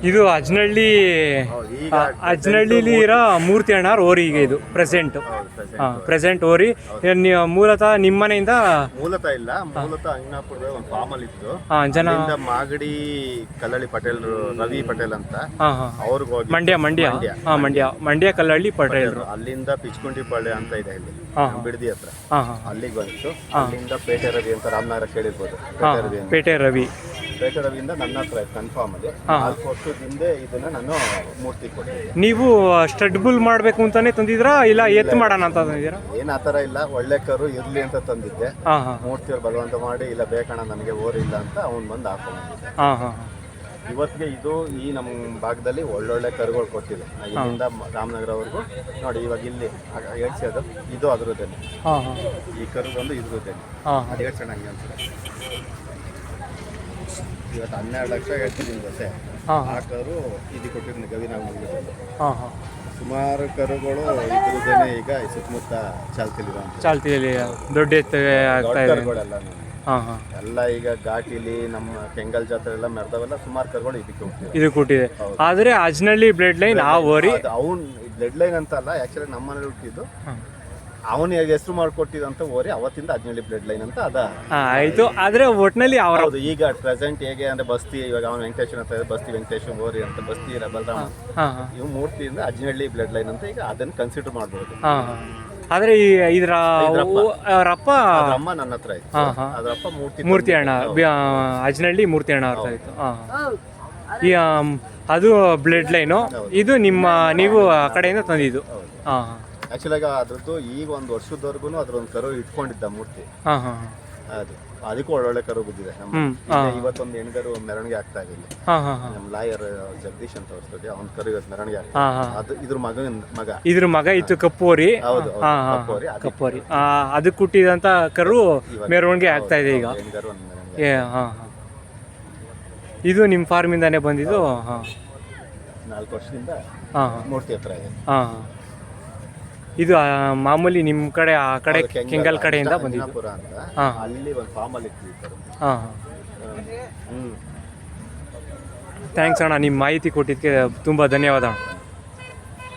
ಇದು ಅಜ್ನಳ್ಳಿಲಿ ಇರೋ ಮೂರ್ತಿ ಅಣ್ಣಾರ್ ಓರಿ ಈಗ ಇದು ಪ್ರೆಸೆಂಟ್. ಪ್ರೆಸೆಂಟ್ ಓರಿ. ಮೂಲತಃ ನಿಮ್ಮ ಮನೆಯಿಂದ? ಮೂಲತಃ ಇಲ್ಲ, ಮೂಲತಃ ಅಂಗನಾಪುರದ ಒಂದು ಫಾರ್ಮಲ್ಲಿ ಇತ್ತು. ಜನ ಮಾಗಡಿ ಕಲ್ಲಳ್ಳಿ ಪಟೇಲ್ ರವಿ ಪಟೇಲ್ ಅಂತ ಅವ್ರಿಗೆ ಹೋಗಿ ಮಂಡ್ಯ ಕಲ್ಲಳ್ಳಿ ಪಟೇಲ್ ಅಲ್ಲಿಂದ ಪಿಚ್ಕುಂಡಿ ಪಾಳ್ಯ ಅಂತ ಇದೆ ಇಲ್ಲಿ ಬಿಡದಿ ಹತ್ರ, ಅಲ್ಲಿಗೆ ಬಂತು. ಅಲ್ಲಿಂದ ಪೇಟೆ ರವಿ ಅಂತ ರಾಮನಗರ ಕೇಳಿರ್ಬೋದು. ಪೇಟೆ ರವಿಯಿಂದ ನನ್ನ ಹತ್ರ ಕನ್ಫರ್ಮ್ ಅಲ್ಲಿ 4 ವರ್ಷದ ಇದನ್ನ ನಾನು ಮೂರ್ತಿ ಕೊಟ್ಟಿದ್ದೆ. ನೀವು ಸ್ಟಡ್ ಬುಲ್ ಮಾಡ್ಬೇಕು ಅಂತಾನೆ ತಂದಿದ್ರಾ ಇಲ್ಲ ಎತ್ತು ಮಾಡೋಣ ಅಂತ ತಂದಿದ್ದೀರಾ? ಏನ್ ಆತರ ಇಲ್ಲ, ಒಳ್ಳೆ ಕರು ಇರ್ಲಿ ಅಂತ ತಂದಿದ್ದೆ. ಮೂರ್ತಿಯವ್ರು ಬಲವಂತ ಮಾಡಿ ಇಲ್ಲ ಬೇಕಣ್ಣ ನನಗೆ ಓರಿಲ್ಲ ಅಂತ ಅವ್ನು ಬಂದು ಹಾಕೊಂಡಿದ್ದೆ. ಇವತ್ತಿಗೆ ಇದು ಈ ನಮ್ಮ ಭಾಗದಲ್ಲಿ ಒಳ್ಳೊಳ್ಳೆ ಕರುಗಳು ಕೊಟ್ಟಿದೆ. ಇಲ್ಲಿಂದ ರಾಮನಗರವರೆಗೂ ನೋಡಿ. ಇವಾಗ ಇಲ್ಲಿ ಹೇಳ್ಸೋದು ಇದು ಅದ್ರದ್ದೇನೆ, ಈ ಕರು ಬಂದು ಇದ್ರದ್ದೇನೆ. ಅದು ಎಷ್ಟು ಚೆನ್ನಾಗಿ ಅನ್ಸುತ್ತೆ. ಇವತ್ತು 12 ಲಕ್ಷ ಹೇಳ್ತಿದ್ದೀನಿ ಗೊತ್ತೇ. ಆ ಕರು ಇದು ಕೊಟ್ಟಿದ್ದೀನಿ ಗವಿನಾಗ. ಸುಮಾರು ಕರುಗಳು ಇದ್ರದ್ದೇನೆ ಈಗ ಸುತ್ತಮುತ್ತ ಚಾಲ್ತಿಯಲ್ಲಿ ದೊಡ್ಡ ಕರುಗಳೆಲ್ಲ ಎಲ್ಲ ಈಗ ಘಾಟಿಲಿ ನಮ್ಮ ಕೆಂಗಲ್ ಜಾತ್ರೆ ಎಲ್ಲ ಮೆರೆದವೆಲ್ಲ ಸುಮಾರು ಕರುಗಳು ಇದಕ್ಕೆ ಕೊಟ್ಟಿದೆ. ಆದ್ರೆ ಅಜ್ನಳ್ಳಿ ಬ್ಲಡ್ ಲೈನ್ ಅವ್ನು ಬ್ಲಡ್ ಲೈನ್ ಅಂತ ಅಲ್ಲ, ಆಕ್ಚುಲಿ ನಮ್ಮ ಮನೇಲಿ ಹುಟ್ಟಿದ್ದು. ಅವನಿಗೆ ಹೆಸರು ಮಾಡಿಕೊಟ್ಟಿದಂತ ಓರಿ ಅವತ್ತಿಂದ ಅಜ್ನಳ್ಳಿ ಬ್ಲಡ್ ಲೈನ್ ಅಂತ ಆಯ್ತು. ಆದ್ರೆ ಒಟ್ನಲ್ಲಿ ಹೌದು. ಈಗ ಪ್ರೆಸೆಂಟ್ ಹೇಗೆ ಅಂದ್ರೆ ಬಸ್ತಿ, ಇವಾಗ ಅವನು ವೆಂಕಟೇಶ್ ಅಂತ ಬಸ್ತಿ ವೆಂಕಟೇಶ್ ಓರಿ ಅಂತ ಬಸ್ತಿ ಬಲರಾಮ ಇವ್ ಮೂರ್ತಿಯಿಂದ ಅಜ್ನಳ್ಳಿ ಬ್ಲಡ್ ಲೈನ್ ಅಂತ ಈಗ ಅದನ್ನ ಕನ್ಸಿಡರ್ ಮಾಡ್ಬೋದು. ಆದ್ರೆ ಇದ್ರ ಅಮ್ಮ ನನ್ನ ಹತ್ರ ಇತ್ತು. ಅದ್ರಪ್ಪ ಮೂರ್ತಿ ಅಣ್ಣ ಅಜ್ನಳ್ಳಿ ಮೂರ್ತಿ ಅಣ್ಣ ಅರ್ಥ ಆಯ್ತು. ಅದು ಬ್ಲಡ್ ಲೈನು. ಇದು ನೀವು ಆ ಕಡೆಯಿಂದ ತಂದಿದ್ದು? ಆಕ್ಚುಲಾಗಿ ಅದ್ರದ್ದು ಈಗ 1 ವರ್ಷದವರೆಗೂ ಅದ್ರೊಂದು ಕರು ಇಟ್ಕೊಂಡಿದ್ದ ಮೂರ್ತಿ. ಅದಕ್ಕೂ ಒಳ್ಳೊಳ್ಳೆ ಕರು ಬಿದ್ದಿದೆ. ಇವತ್ತೊಂದು ಹೆಣ್ಗರು ಮೆರವಣಿಗೆ ಆಗ್ತಾ ಇಲ್ಲ. ನಮ್ಮ ಲಾಯರ್ ಜಗದೀಶ್ ಅಂತ ಹೊರತದೆ, ಅವ್ನ ಕರು ಇವತ್ತು ಮೆರವಣಿಗೆ ಆಗ್ತಾ ಅದು ಇದ್ರ ಮಗ ಇತ್ತು ಕಪ್ಪೋರಿ. ಕಪ್ಪೋರಿ ಅದು ಕುಟ್ಟಿದಂತ ಕರು ಮೆರವಣಿಗೆ ಆಗ್ತಾ ಇದೆ ಈಗ. ಇದು ನಿಮ್ಮ ಫಾರ್ಮಿಂದಾನೇ ಬಂದಿದ್ದು? 4 ವರ್ಷದಿಂದ ಮೂರ್ತಿ ಹತ್ರ ಇದೆ. ಇದು ಮಾಮೂಲಿ ನಿಮ್ಮ ಕಡೆ ಆ ಕಡೆ ಕೆಂಗಲ್ ಕಡೆಯಿಂದ ಬಂದಿದ್ದು? ಅಲ್ಲಿ ಒಂದು ಫಾರ್ಮ್ ಅಲ್ಲಿ ಇತ್ತು. ಥ್ಯಾಂಕ್ಸ್ ಅಣ್ಣ, ನಿಮ್ಮ ಮಾಹಿತಿ ಕೊಟ್ಟಿದ್ದಕ್ಕೆ ತುಂಬ ಧನ್ಯವಾದ.